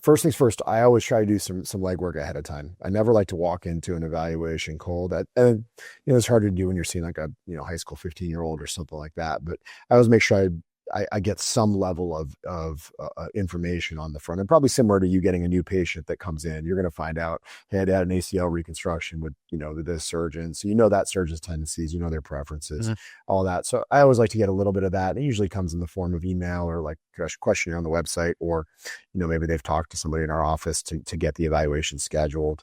first things first, I always try to do some legwork ahead of time. I never like to walk into an evaluation cold. And it's hard to do when you're seeing like a high school 15-year-old or something like that. But I always make sure I get some level of information on the front, and probably similar to you getting a new patient that comes in. You're going to find out, hey, I had an ACL reconstruction with this surgeon, so that surgeon's tendencies, their preferences, Mhm. all that. So I always like to get a little bit of that. It usually comes in the form of email or like a questionnaire on the website, or maybe they've talked to somebody in our office to get the evaluation scheduled.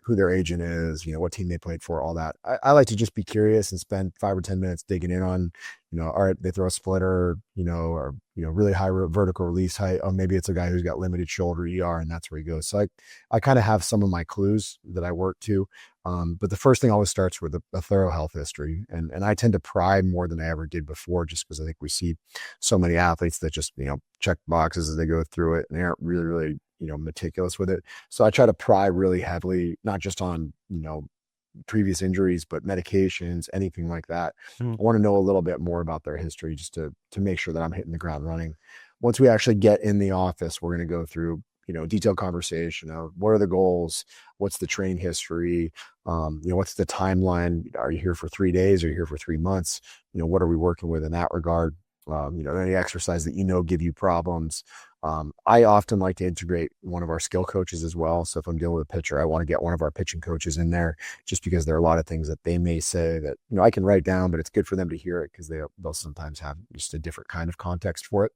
Who their agent is, what team they played for, all that. I like to just be curious and spend 5 or 10 minutes digging in on, all right, they throw a splitter, or, really high vertical release height. Oh, maybe it's a guy who's got limited shoulder ER and that's where he goes. So I kind of have some of my clues that I work to. But the first thing always starts with a thorough health history. And I tend to pry more than I ever did before, just because I think we see so many athletes that just, check boxes as they go through it and they aren't really, really, meticulous with it. So I try to pry really heavily, not just on, previous injuries, but medications, anything like that. Mhm. I want to know a little bit more about their history just to make sure that I'm hitting the ground running. Once we actually get in the office, we're going to go through, detailed conversation of what are the goals, what's the train history, what's the timeline? Are you here for 3 days? Are you here for 3 months? What are we working with in that regard? Any exercise that give you problems. I often like to integrate one of our skill coaches as well. So if I'm dealing with a pitcher, I want to get one of our pitching coaches in there, just because there are a lot of things that they may say that I can write down, but it's good for them to hear it because they'll sometimes have just a different kind of context for it.